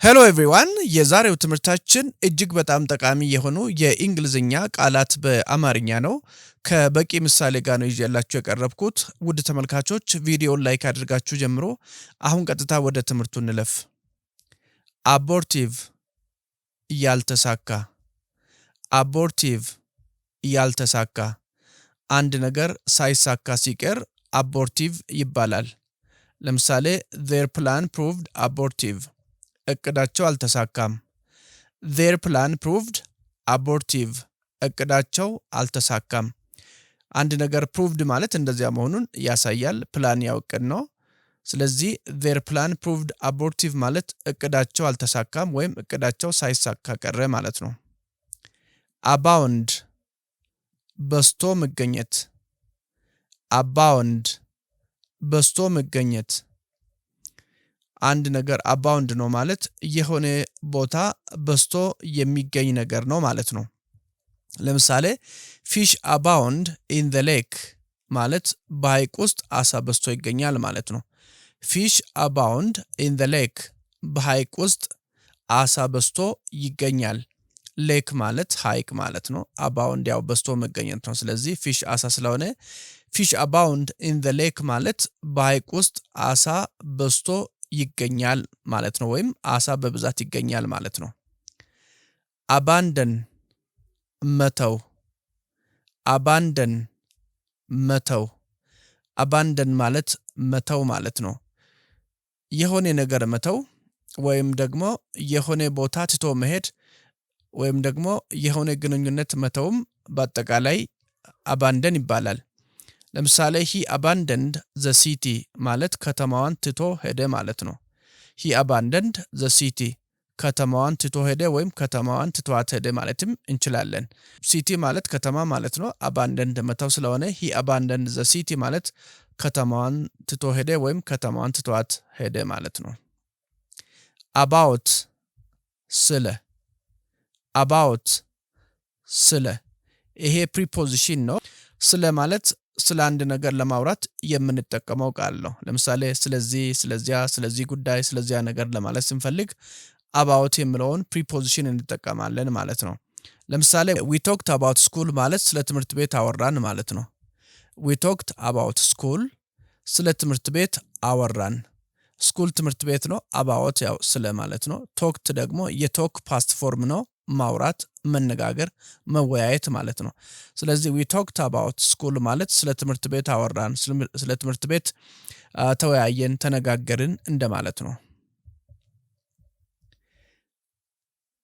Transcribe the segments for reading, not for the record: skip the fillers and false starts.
ሄሎ ኤቭሪዋን የዛሬው ትምህርታችን እጅግ በጣም ጠቃሚ የሆኑ የእንግሊዝኛ ቃላት በአማርኛ ነው። ከበቂ ምሳሌ ጋር ነው ይዤላችሁ የቀረብኩት። ውድ ተመልካቾች ቪዲዮውን ላይክ አድርጋችሁ ጀምሮ አሁን ቀጥታ ወደ ትምህርቱ እንለፍ። አቦርቲቭ ያልተሳካ፣ አቦርቲቭ ያልተሳካ። አንድ ነገር ሳይሳካ ሲቀር አቦርቲቭ ይባላል። ለምሳሌ their plan proved abortive እቅዳቸው አልተሳካም። their plan proved abortive እቅዳቸው አልተሳካም። አንድ ነገር proved ማለት እንደዚያ መሆኑን ያሳያል። ፕላን ያው እቅድ ነው። ስለዚህ their plan proved abortive ማለት እቅዳቸው አልተሳካም ወይም እቅዳቸው ሳይሳካ ቀረ ማለት ነው። abound በስቶ መገኘት፣ abound በስቶ መገኘት። አንድ ነገር abound ነው ማለት የሆነ ቦታ በስቶ የሚገኝ ነገር ነው ማለት ነው። ለምሳሌ fish abound in the lake ማለት በሐይቅ ውስጥ አሳ በስቶ ይገኛል ማለት ነው። fish abound in the lake በሐይቅ ውስጥ አሳ በስቶ ይገኛል። ሌክ ማለት ሐይቅ ማለት ነው። abound ያው በስቶ መገኘት ነው። ስለዚህ fish አሳ ስለሆነ fish abound in the lake ማለት በሐይቅ ውስጥ አሳ በስቶ ይገኛል ማለት ነው ወይም አሳ በብዛት ይገኛል ማለት ነው። abandon መተው፣ abandon መተው። abandon ማለት መተው ማለት ነው። የሆነ ነገር መተው ወይም ደግሞ የሆነ ቦታ ትቶ መሄድ ወይም ደግሞ የሆነ ግንኙነት መተውም በአጠቃላይ abandon ይባላል። ለምሳሌ he abandoned the city ማለት ከተማዋን ትቶ ሄደ ማለት ነው። he abandoned the city ከተማዋን ትቶ ሄደ ወይም ከተማዋን ትቷት ሄደ ማለትም እንችላለን። city ማለት ከተማ ማለት ነው። abandoned መተው ስለሆነ he abandoned the city ማለት ከተማዋን ትቶ ሄደ ወይም ከተማዋን ትቷት ሄደ ማለት ነው። about ስለ፣ about ስለ። ይሄ ፕሪፖዚሽን ነው። ስለ ማለት ስለ አንድ ነገር ለማውራት የምንጠቀመው ቃል ነው። ለምሳሌ ስለዚህ፣ ስለዚያ፣ ስለዚህ ጉዳይ፣ ስለዚያ ነገር ለማለት ስንፈልግ about የሚለውን ፕሪፖዚሽን እንጠቀማለን ማለት ነው። ለምሳሌ we talked about school ማለት ስለ ትምህርት ቤት አወራን ማለት ነው። we talked about school ስለ ትምህርት ቤት አወራን። school ትምህርት ቤት ነው። about ያው ስለ ማለት ነው። talked ደግሞ የtalk past form ነው። ማውራት፣ መነጋገር፣ መወያየት ማለት ነው። ስለዚህ we talked about school ማለት ስለ ትምህርት ቤት አወራን፣ ስለ ትምህርት ቤት ተወያየን፣ ተነጋገርን እንደማለት ነው።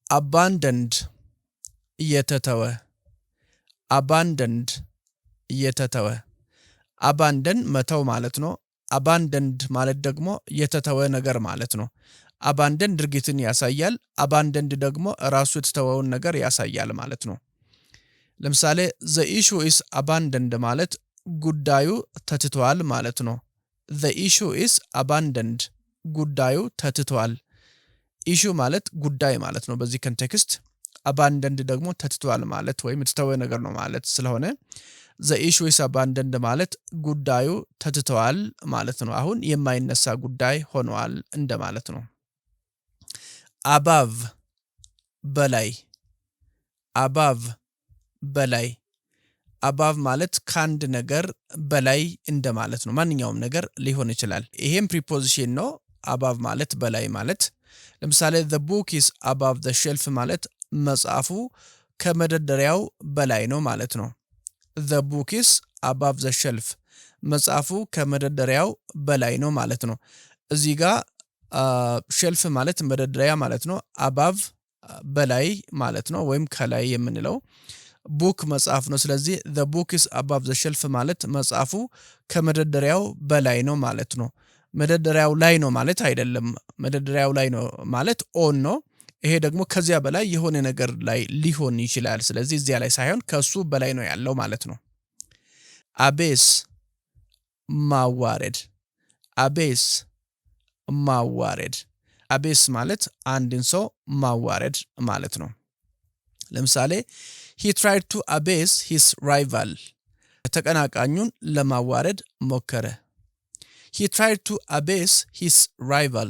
abandoned የተተወ፣ abandoned የተተወ። abandon መተው ማለት ነው። abandoned ማለት ደግሞ የተተወ ነገር ማለት ነው። abandon ድርጊትን ያሳያል። abandoned ደግሞ ራሱ የተተወውን ነገር ያሳያል ማለት ነው። ለምሳሌ the issue is abandoned ማለት ጉዳዩ ተትቷል ማለት ነው። the issue is abandoned ጉዳዩ ተትቷል። issue ማለት ጉዳይ ማለት ነው በዚህ ኮንቴክስት። abandoned ደግሞ ተትቷል ማለት ወይም የተተወ ነገር ነው ማለት ስለሆነ the issue is abandoned ማለት ጉዳዩ ተትቷል ማለት ነው። አሁን የማይነሳ ጉዳይ ሆኗል እንደማለት ነው። above በላይ፣ above በላይ። above ማለት ከአንድ ነገር በላይ እንደማለት ነው። ማንኛውም ነገር ሊሆን ይችላል። ይሄም ፕሪፖዚሽን ነው። above ማለት በላይ ማለት። ለምሳሌ the book is above the shelf ማለት መጽሐፉ ከመደርደሪያው በላይ ነው ማለት ነው። the book is above the shelf መጽሐፉ ከመደርደሪያው በላይ ነው ማለት ነው። እዚህ ጋር ሼልፍ ማለት መደርደሪያ ማለት ነው። above በላይ ማለት ነው ወይም ከላይ የምንለው። book መጽሐፍ ነው። ስለዚህ the book is above the shelf ማለት መጽሐፉ ከመደርደሪያው በላይ ነው ማለት ነው። መደርደሪያው ላይ ነው ማለት አይደለም። መደርደሪያው ላይ ነው ማለት on ነው። ይሄ ደግሞ ከዚያ በላይ የሆነ ነገር ላይ ሊሆን ይችላል። ስለዚህ እዚያ ላይ ሳይሆን ከሱ በላይ ነው ያለው ማለት ነው። abase ማዋረድ፣ abase ማዋረድ። abase ማለት አንድን ሰው ማዋረድ ማለት ነው። ለምሳሌ he tried to abase his rival ተቀናቃኙን ለማዋረድ ሞከረ። he tried to abase his rival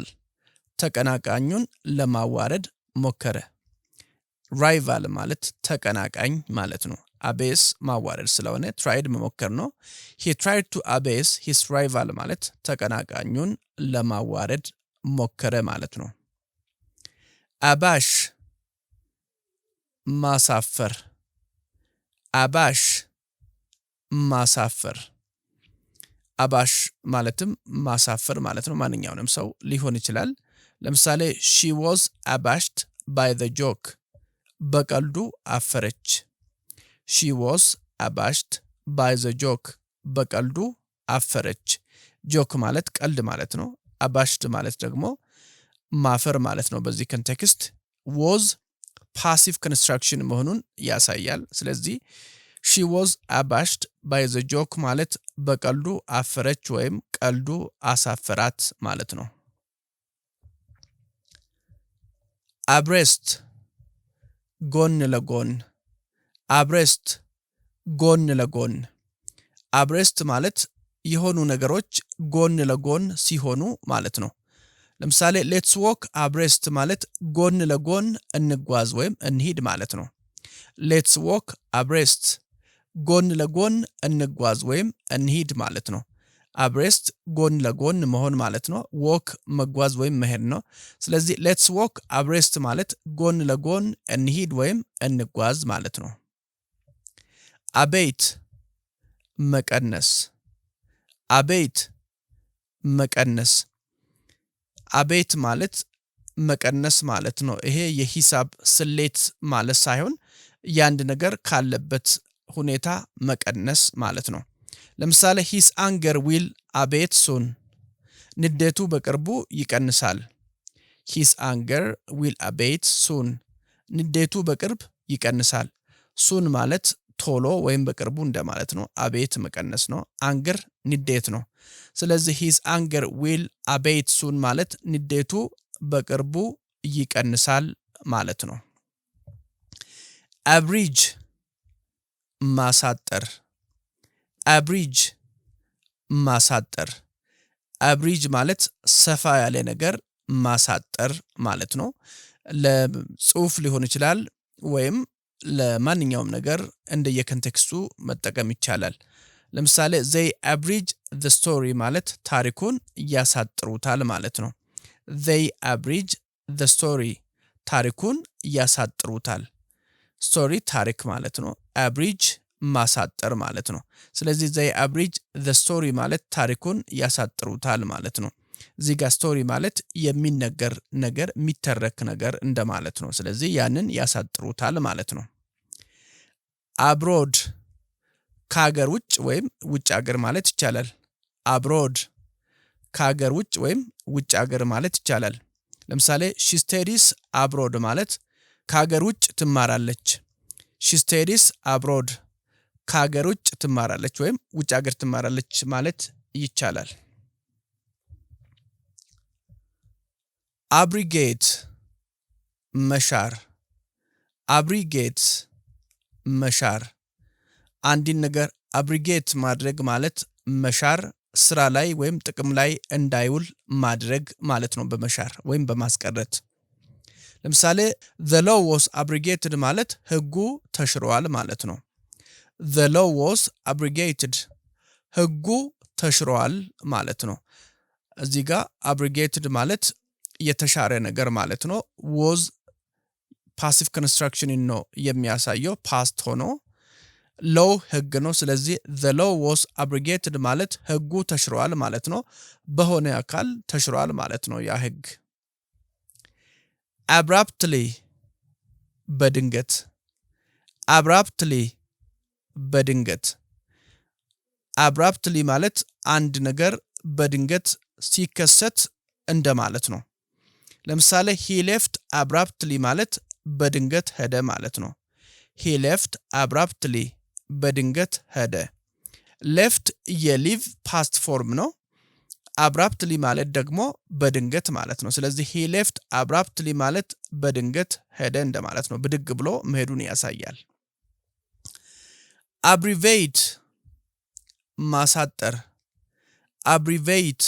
ተቀናቃኙን ለማዋረድ ሞከረ። ራይቫል ማለት ተቀናቃኝ ማለት ነው። አቤስ ማዋረድ ስለሆነ tried መሞከር ነው። he tried to abase his rival ማለት ተቀናቃኙን ለማዋረድ ሞከረ ማለት ነው። አባሽ ማሳፈር፣ አባሽ ማሳፈር። አባሽ ማለትም ማሳፈር ማለት ነው። ማንኛውንም ሰው ሊሆን ይችላል። ለምሳሌ she was abashed by the joke በቀልዱ አፈረች። she was abashed by the joke በቀልዱ አፈረች። ጆክ ማለት ቀልድ ማለት ነው። abashed ማለት ደግሞ ማፈር ማለት ነው። በዚህ ኮንቴክስት was passive construction መሆኑን ያሳያል። ስለዚህ she was abashed by the joke ማለት በቀልዱ አፈረች ወይም ቀልዱ አሳፈራት ማለት ነው። abreast ጎን ለጎን፣ abreast ጎን ለጎን። abreast ማለት የሆኑ ነገሮች ጎን ለጎን ሲሆኑ ማለት ነው። ለምሳሌ let's walk abreast ማለት ጎን ለጎን እንጓዝ ወይም እንሂድ ማለት ነው። let's walk abreast ጎን ለጎን እንጓዝ ወይም እንሂድ ማለት ነው። abreast ጎን ለጎን መሆን ማለት ነው። walk መጓዝ ወይም መሄድ ነው። ስለዚህ let's walk abreast ማለት ጎን ለጎን እንሂድ ወይም እንጓዝ ማለት ነው። abate መቀነስ፣ abate መቀነስ። abate ማለት መቀነስ ማለት ነው። ይሄ የሂሳብ ስሌት ማለት ሳይሆን ያንድ ነገር ካለበት ሁኔታ መቀነስ ማለት ነው። ለምሳሌ his anger will abate soon ንዴቱ በቅርቡ ይቀንሳል። his anger will abate soon ንዴቱ በቅርብ ይቀንሳል። soon ማለት ቶሎ ወይም በቅርቡ እንደማለት ነው። abate መቀነስ ነው። anger ንዴት ነው። ስለዚህ his anger will abate soon ማለት ንዴቱ በቅርቡ ይቀንሳል ማለት ነው። abridge ማሳጠር፣ abridge ማሳጠር። abridge ማለት ሰፋ ያለ ነገር ማሳጠር ማለት ነው። ለጽሁፍ ሊሆን ይችላል ወይም ለማንኛውም ነገር እንደየኮንቴክስቱ መጠቀም ይቻላል። ለምሳሌ they abridge the story ማለት ታሪኩን ያሳጥሩታል ማለት ነው። they abridge the story ታሪኩን ያሳጥሩታል። story ታሪክ ማለት ነው። abridge ማሳጠር ማለት ነው። ስለዚህ they abridge the story ማለት ታሪኩን ያሳጥሩታል ማለት ነው። እዚህ ጋር ስቶሪ ማለት የሚነገር ነገር የሚተረክ ነገር እንደማለት ነው። ስለዚህ ያንን ያሳጥሩታል ማለት ነው። abroad ከሀገር ውጭ ወይም ውጭ ሀገር ማለት ይቻላል። abroad ከሀገር ውጭ ወይም ውጭ ሀገር ማለት ይቻላል። ለምሳሌ she studies abroad ማለት ከሀገር ውጭ ትማራለች። she studies abroad ከሀገር ውጭ ትማራለች ወይም ውጭ ሀገር ትማራለች ማለት ይቻላል። abrogate መሻር፣ abrogate መሻር። አንድን ነገር abrogate ማድረግ ማለት መሻር፣ ስራ ላይ ወይም ጥቅም ላይ እንዳይውል ማድረግ ማለት ነው። በመሻር ወይም በማስቀረት። ለምሳሌ the law was abrogated ማለት ህጉ ተሽሯል ማለት ነው። the law was abrogated ህጉ ተሽሯል ማለት ነው። እዚህ ጋር abrogated ማለት የተሻረ ነገር ማለት ነው። was passive construction ነው የሚያሳየው past ሆኖ law ህግ ነው። ስለዚህ the law was abrogated ማለት ህጉ ተሽሯል ማለት ነው። በሆነ አካል ተሽሯል ማለት ነው ያ ህግ። abruptly በድንገት፣ abruptly በድንገት። abruptly ማለት አንድ ነገር በድንገት ሲከሰት እንደማለት ነው። ለምሳሌ he left abruptly ማለት በድንገት ሄደ ማለት ነው። he left abruptly በድንገት ሄደ። left የሊቭ ፓስት ፎርም ነው። abruptly ማለት ደግሞ በድንገት ማለት ነው። ስለዚህ he left abruptly ማለት በድንገት ሄደ እንደማለት ነው። ብድግ ብሎ መሄዱን ያሳያል። abbreviate ማሳጠር፣ abbreviate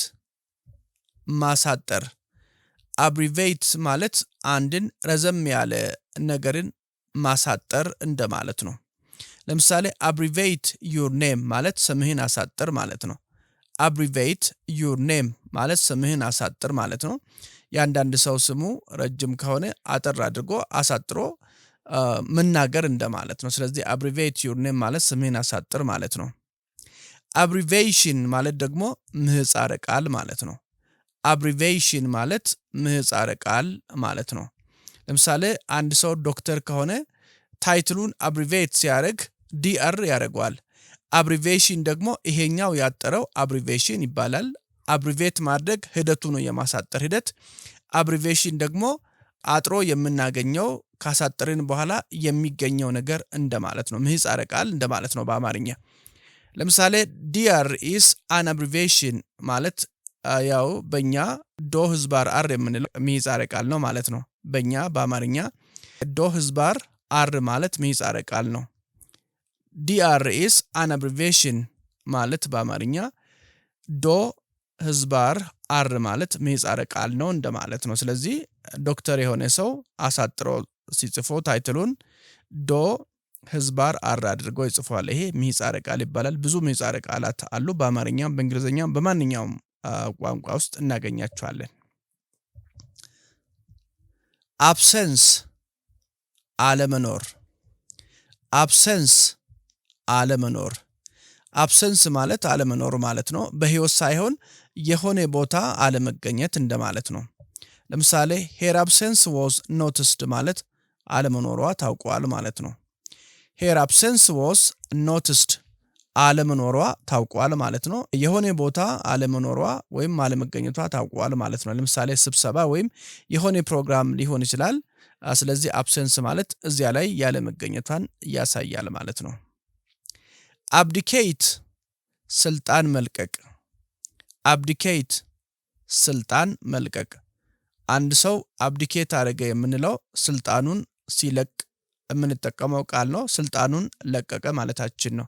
ማሳጠር። አብሪቬት ማለት አንድን ረዘም ያለ ነገርን ማሳጠር እንደማለት ነው። ለምሳሌ አብሪቬት ዩር ኔም ማለት ስምህን አሳጥር ማለት ነው። አብሪቬት ዩር ኔም ማለት ስምህን አሳጥር ማለት ነው። የአንዳንድ ሰው ስሙ ረጅም ከሆነ አጠር አድርጎ አሳጥሮ መናገር እንደማለት ነው። ስለዚህ አብሪቬት ዩር ኔም ማለት ስምህን አሳጥር ማለት ነው። አብሪቬሽን ማለት ደግሞ ምህጻረ ቃል ማለት ነው። አብሪቬሽን ማለት ምህጻረ ቃል ማለት ነው። ለምሳሌ አንድ ሰው ዶክተር ከሆነ ታይትሉን አብሪቬት ሲያደርግ ዲአር ያደርገዋል። አብሪቬሽን ደግሞ ይሄኛው ያጠረው አብሪቬሽን ይባላል። አብሪቬት ማድረግ ሂደቱ ነው፣ የማሳጠር ሂደት። አብሪቬሽን ደግሞ አጥሮ የምናገኘው ካሳጠርን በኋላ የሚገኘው ነገር እንደማለት ነው። ምህጻረ ቃል እንደማለት ነው በአማርኛ። ለምሳሌ ዲአር ኢስ አን አብሪቬሽን ማለት ያው በእኛ ዶ ህዝባር አር የምንለው ምህጻረ ቃል ነው ማለት ነው። በእኛ በአማርኛ ዶ ህዝባር አር ማለት ምህጻረ ቃል ነው። ዲአር ኢስ አን አብሪቬሽን ማለት በአማርኛ ዶ ህዝባር አር ማለት ምህጻረ ቃል ነው እንደማለት ነው። ስለዚህ ዶክተር የሆነ ሰው አሳጥሮ ሲጽፎ ታይትሉን ዶ ህዝባር አር አድርጎ ይጽፋል። ይሄ ምህጻረ ቃል ይባላል። ብዙ ምህጻረ ቃላት አሉ። በአማርኛም በእንግሊዘኛም በማንኛውም ቋንቋ ውስጥ እናገኛቸዋለን። አብሰንስ አለመኖር። አብሰንስ አለመኖር። አብሰንስ ማለት አለመኖር ማለት ነው። በህይወት ሳይሆን የሆነ ቦታ አለመገኘት እንደማለት ነው። ለምሳሌ ሄር አብሰንስ was noticed ማለት አለመኖሯ ታውቋል ማለት ነው። ሄር አብሰንስ was noticed አለመኖሯ ታውቋል ማለት ነው። የሆነ ቦታ አለመኖሯ ወይም አለመገኘቷ ታውቋል ማለት ነው። ለምሳሌ ስብሰባ ወይም የሆነ ፕሮግራም ሊሆን ይችላል። ስለዚህ አብሰንስ ማለት እዚያ ላይ ያለመገኘቷን ያሳያል ማለት ነው። አብዲኬት ስልጣን መልቀቅ። አብዲኬት ስልጣን መልቀቅ። አንድ ሰው አብዲኬት አደረገ የምንለው ስልጣኑን ሲለቅ የምንጠቀመው ቃል ነው። ስልጣኑን ለቀቀ ማለታችን ነው።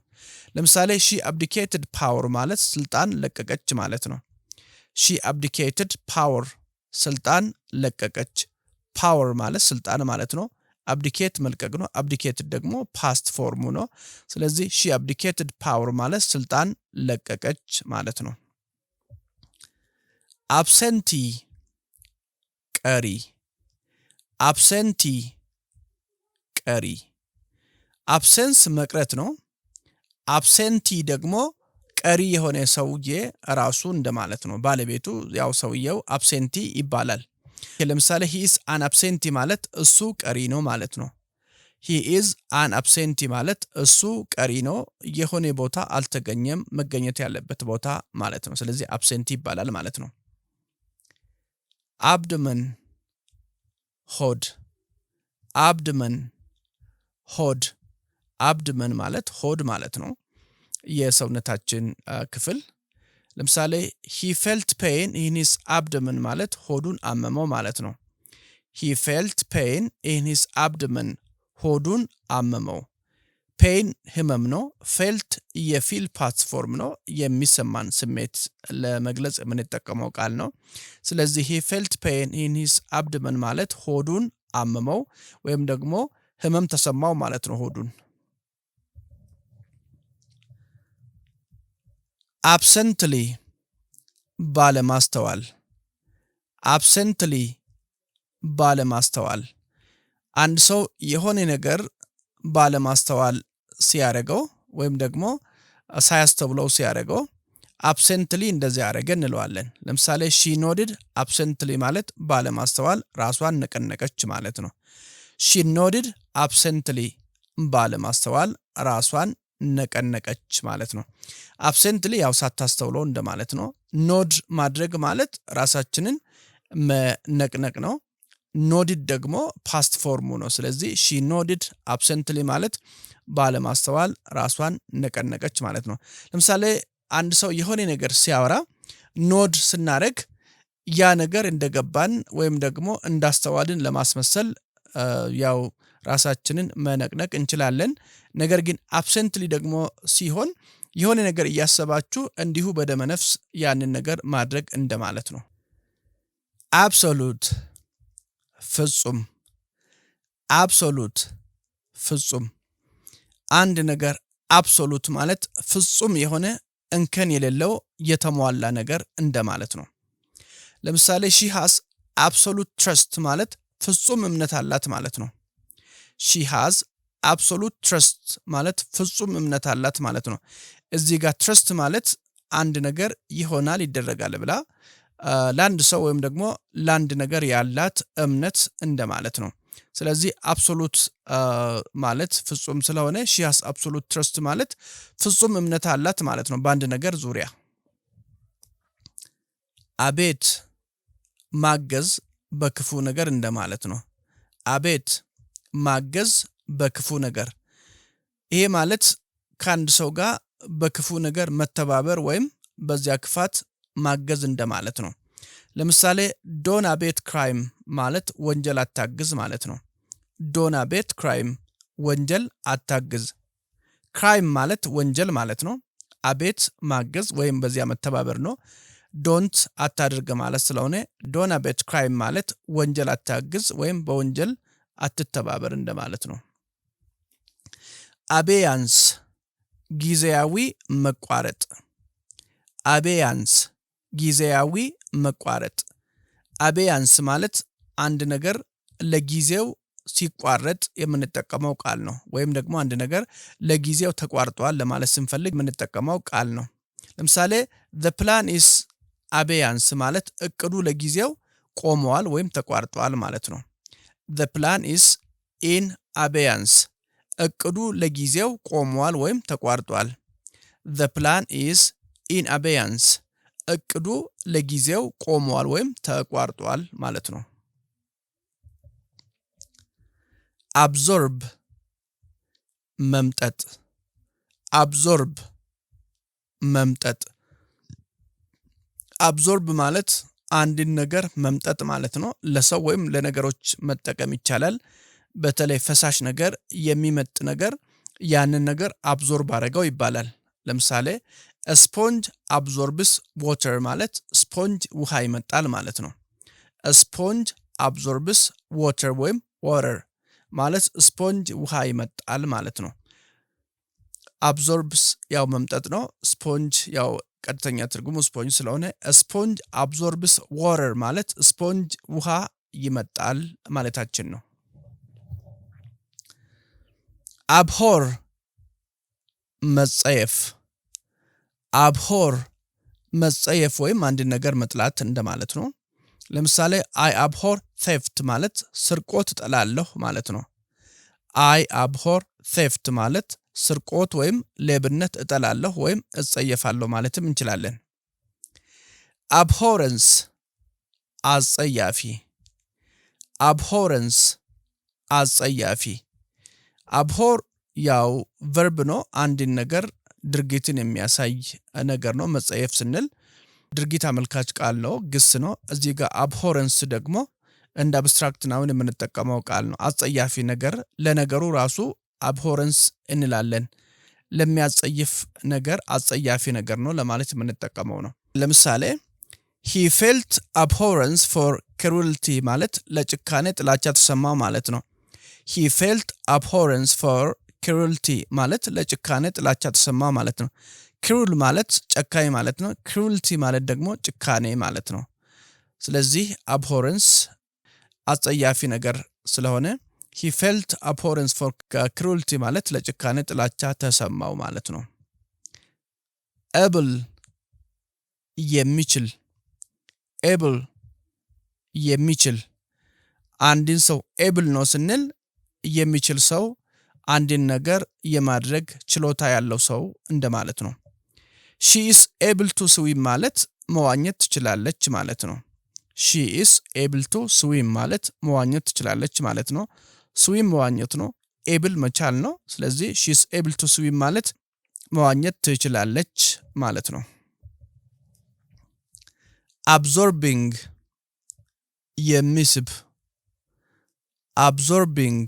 ለምሳሌ ሺ አብዲኬትድ ፓወር ማለት ስልጣን ለቀቀች ማለት ነው። ሺ አብዲኬትድ ፓወር ስልጣን ለቀቀች። ፓወር ማለት ስልጣን ማለት ነው። አብዲኬት መልቀቅ ነው። አብዲኬትድ ደግሞ ፓስት ፎርሙ ነው። ስለዚህ ሺ አብዲኬትድ ፓወር ማለት ስልጣን ለቀቀች ማለት ነው። አብሰንቲ ቀሪ። አብሰንቲ ቀሪ። አብሰንስ መቅረት ነው። አብሰንቲ ደግሞ ቀሪ የሆነ ሰውዬ ራሱ እንደማለት ነው። ባለቤቱ ያው ሰውየው አብሰንቲ ይባላል። ለምሳሌ he is an absentee ማለት እሱ ቀሪ ነው ማለት ነው። he is an absentee ማለት እሱ ቀሪ ነው፣ የሆነ ቦታ አልተገኘም፣ መገኘት ያለበት ቦታ ማለት ነው። ስለዚህ አብሰንቲ ይባላል ማለት ነው። አብድመን ሆድ። አብድመን ሆድ። አብድመን ማለት ሆድ ማለት ነው፣ የሰውነታችን ክፍል። ለምሳሌ he felt pain in his abdomen ማለት ሆዱን አመመው ማለት ነው። he felt pain in his abdomen ሆዱን አመመው። ፔን ህመም ነው። ፌልት የፊል ፓስት ፎርም ነው፣ የሚሰማን ስሜት ለመግለጽ የምንጠቀመው ቃል ነው። ስለዚህ he felt pain in his abdomen ማለት ሆዱን አመመው ወይም ደግሞ ህመም ተሰማው ማለት ነው ሆዱን። አብሰንትሊ ባለማስተዋል። አብሰንትሊ ባለማስተዋል። አንድ ሰው የሆነ ነገር ባለማስተዋል ሲያደርገው ወይም ደግሞ ሳያስተውለው ሲያደርገው አብሰንትሊ እንደዚህ ያደረገ እንለዋለን። ለምሳሌ she nodded absently ማለት ባለማስተዋል ራሷን ነቀነቀች ማለት ነው። she nodded absently ባለማስተዋል ራሷን ነቀነቀች ማለት ነው። አብሰንትሊ ያው ሳታስተውለው እንደማለት ነው። ኖድ ማድረግ ማለት ራሳችንን መነቅነቅ ነው። ኖድድ ደግሞ ፓስት ፎርሙ ነው። ስለዚህ she nodded absently ማለት ባለማስተዋል ራሷን ነቀነቀች ማለት ነው። ለምሳሌ አንድ ሰው የሆነ ነገር ሲያወራ ኖድ ስናደርግ ያ ነገር እንደገባን ወይም ደግሞ እንዳስተዋልን ለማስመሰል ያው ራሳችንን መነቅነቅ እንችላለን። ነገር ግን አብሰንትሊ ደግሞ ሲሆን የሆነ ነገር እያሰባችሁ እንዲሁ በደመነፍስ ያንን ነገር ማድረግ እንደማለት ነው። absolute ፍጹም absolute ፍጹም አንድ ነገር absolute ማለት ፍጹም የሆነ እንከን የሌለው የተሟላ ነገር እንደማለት ነው። ለምሳሌ she has absolute trust ማለት ፍጹም እምነት አላት ማለት ነው። she has absolute trust ማለት ፍጹም እምነት አላት ማለት ነው። እዚህ ጋር trust ማለት አንድ ነገር ይሆናል ይደረጋል ብላ ለአንድ ሰው ወይም ደግሞ ለአንድ ነገር ያላት እምነት እንደማለት ነው። ስለዚህ absolute ማለት ፍጹም ስለሆነ she has absolute trust ማለት ፍጹም እምነት አላት ማለት ነው በአንድ ነገር ዙሪያ። አቤት ማገዝ በክፉ ነገር እንደማለት ነው። አቤት ማገዝ በክፉ ነገር ይሄ ማለት ከአንድ ሰው ጋር በክፉ ነገር መተባበር ወይም በዚያ ክፋት ማገዝ እንደማለት ነው። ለምሳሌ ዶን አቤት ክራይም ማለት ወንጀል አታግዝ ማለት ነው። ዶን አቤት ክራይም ወንጀል አታግዝ። ክራይም ማለት ወንጀል ማለት ነው። አቤት ማገዝ ወይም በዚያ መተባበር ነው። ዶንት አታድርግ ማለት ስለሆነ ዶን አቤት ክራይም ማለት ወንጀል አታግዝ ወይም በወንጀል አትተባበር እንደማለት ነው። አቤያንስ ጊዜያዊ መቋረጥ አቤያንስ ጊዜያዊ መቋረጥ አቤያንስ ማለት አንድ ነገር ለጊዜው ሲቋረጥ የምንጠቀመው ቃል ነው ወይም ደግሞ አንድ ነገር ለጊዜው ተቋርጧል ለማለት ስንፈልግ የምንጠቀመው ቃል ነው። ለምሳሌ the plan is abeyance ማለት እቅዱ ለጊዜው ቆሟል ወይም ተቋርጧል ማለት ነው። the plan is in abeyance እቅዱ ለጊዜው ቆሟል ወይም ተቋርጧል። the plan is in abeyance እቅዱ ለጊዜው ቆሟል ወይም ተቋርጧል ማለት ነው። absorb መምጠጥ absorb መምጠጥ absorb ማለት አንድን ነገር መምጠጥ ማለት ነው። ለሰው ወይም ለነገሮች መጠቀም ይቻላል። በተለይ ፈሳሽ ነገር የሚመጥ ነገር ያንን ነገር absorb አደረገው ይባላል። ለምሳሌ a sponge absorbs water ማለት ስፖንጅ ውሃ ይመጣል ማለት ነው። a sponge absorbs water ወይም water ማለት ስፖንጅ ውሃ ይመጣል ማለት ነው። absorbs ያው መምጠጥ ነው። ስፖንጅ ያው ቀጥተኛ ትርጉሙ ስፖንጅ ስለሆነ a sponge absorbs water ማለት ስፖንጅ ውሃ ይመጣል ማለታችን ነው። abhor መጸየፍ abhor መጸየፍ ወይም አንድ ነገር መጥላት እንደማለት ነው። ለምሳሌ I abhor theft ማለት ስርቆት እጠላለሁ ማለት ነው። I abhor theft ማለት ስርቆት ወይም ሌብነት እጠላለሁ ወይም እጸየፋለሁ ማለትም እንችላለን። abhorrence አጸያፊ abhorrence አጸያፊ abhor ያው verb ነው አንድን ነገር ድርጊትን የሚያሳይ ነገር ነው። መጸየፍ ስንል ድርጊት አመልካች ቃል ነው ግስ ነው። እዚህ ጋር abhorrence ደግሞ እንደ አብስትራክት ናውን የምንጠቀመው ቃል ነው። አጸያፊ ነገር ለነገሩ ራሱ abhorrence እንላለን። ለሚያጸይፍ ነገር አጸያፊ ነገር ነው ለማለት የምንጠቀመው ነው። ለምሳሌ he felt abhorrence for cruelty ማለት ለጭካኔ ጥላቻ ተሰማው ማለት ነው። he felt abhorrence for cruelty ማለት ለጭካኔ ጥላቻ ተሰማው ማለት ነው። cruel ማለት ጨካኝ ማለት ነው። cruelty ማለት ደግሞ ጭካኔ ማለት ነው። ስለዚህ abhorrence አጸያፊ ነገር ስለሆነ he felt abhorrence for cruelty ማለት ለጭካኔ ጥላቻ ተሰማው ማለት ነው። able የሚችል able የሚችል አንድን ሰው able ነው ስንል የሚችል ሰው አንድን ነገር የማድረግ ችሎታ ያለው ሰው እንደማለት ነው። she is able to swim ማለት መዋኘት ትችላለች ማለት ነው። she is able to swim ማለት መዋኘት ትችላለች ማለት ነው። swim መዋኘት ነው። able መቻል ነው። ስለዚህ she is able to swim ማለት መዋኘት ትችላለች ማለት ነው። absorbing የሚስብ absorbing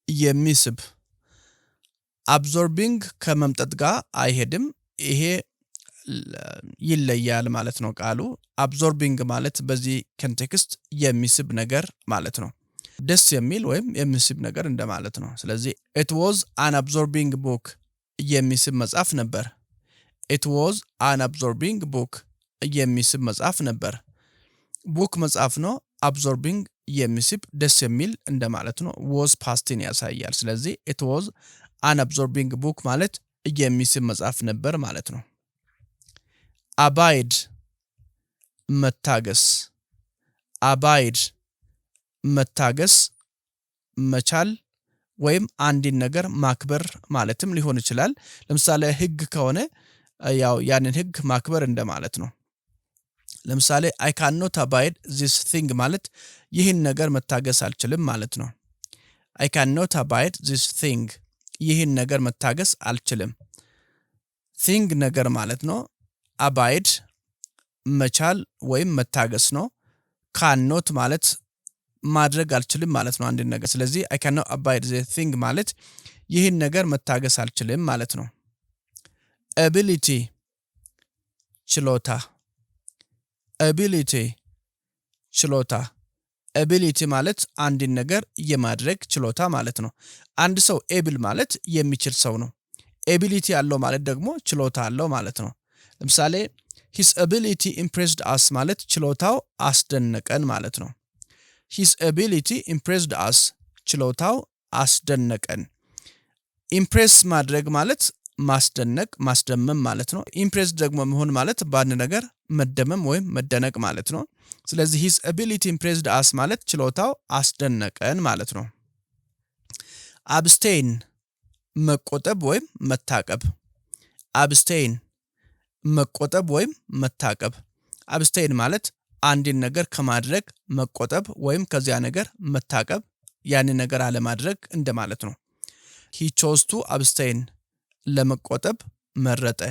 የሚስብ absorbing ከመምጠጥ ጋር አይሄድም። ይሄ ይለያል ማለት ነው ቃሉ። አብዞርቢንግ ማለት በዚህ ኮንቴክስት የሚስብ ነገር ማለት ነው። ደስ የሚል ወይም የሚስብ ነገር እንደማለት ነው። ስለዚህ it was an absorbing book የሚስብ መጽሐፍ ነበር። it was an absorbing book የሚስብ መጽሐፍ ነበር። book መጽሐፍ ነው። absorbing የሚስብ ደስ የሚል እንደማለት ነው። was ፓስትን ያሳያል። ስለዚህ it was an absorbing book ማለት የሚስብ መጽሐፍ ነበር ማለት ነው። abide መታገስ abide መታገስ መቻል ወይም አንድን ነገር ማክበር ማለትም ሊሆን ይችላል። ለምሳሌ ህግ ከሆነ ያው ያንን ህግ ማክበር እንደማለት ነው። ለምሳሌ I cannot abide this thing ማለት ይህን ነገር መታገስ አልችልም ማለት ነው። I cannot abide this thing ይህን ነገር መታገስ አልችልም። thing ነገር ማለት ነው። abide መቻል ወይም መታገስ ነው። cannot ማለት ማድረግ አልችልም ማለት ነው አንድን ነገር። ስለዚህ I cannot abide the thing ማለት ይህን ነገር መታገስ አልችልም ማለት ነው። ability ችሎታ ability ችሎታ ability ማለት አንድን ነገር የማድረግ ችሎታ ማለት ነው። አንድ ሰው able ማለት የሚችል ሰው ነው። ability አለው ማለት ደግሞ ችሎታ አለው ማለት ነው። ለምሳሌ his ability impressed us ማለት ችሎታው አስደነቀን ማለት ነው። his ability impressed us ችሎታው አስደነቀን። impress ማድረግ ማለት ማስደነቅ ማስደመም ማለት ነው። impress ደግሞ መሆን ማለት በአንድ ነገር መደመም ወይም መደነቅ ማለት ነው። ስለዚህ his ability impressed us ማለት ችሎታው አስደነቀን ማለት ነው። abstain መቆጠብ ወይም መታቀብ abstain መቆጠብ ወይም መታቀብ abstain ማለት አንድን ነገር ከማድረግ መቆጠብ ወይም ከዚያ ነገር መታቀብ ያንን ነገር አለማድረግ እንደማለት ነው። he chose to abstain ለመቆጠብ መረጠ።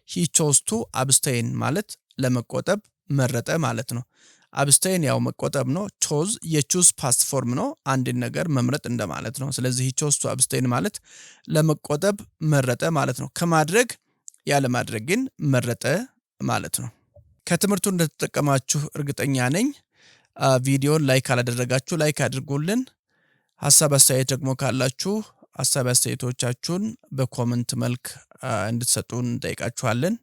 he chose to abstain ማለት ለመቆጠብ መረጠ ማለት ነው። abstain ያው መቆጠብ ነው። chose የchoose past form ነው። አንድን ነገር መምረጥ እንደማለት ነው። ስለዚህ he chose to abstain ማለት ለመቆጠብ መረጠ ማለት ነው። ከማድረግ ያለማድረግ ግን መረጠ ማለት ነው። ከትምህርቱ እንደተጠቀማችሁ እርግጠኛ ነኝ። ቪዲዮን ላይክ አላደረጋችሁ ላይክ አድርጉልን። ሐሳብ አስተያየት ደግሞ ካላችሁ ሐሳብ አስተያየቶቻችሁን በኮሜንት መልክ እንድትሰጡን እንጠይቃችኋለን።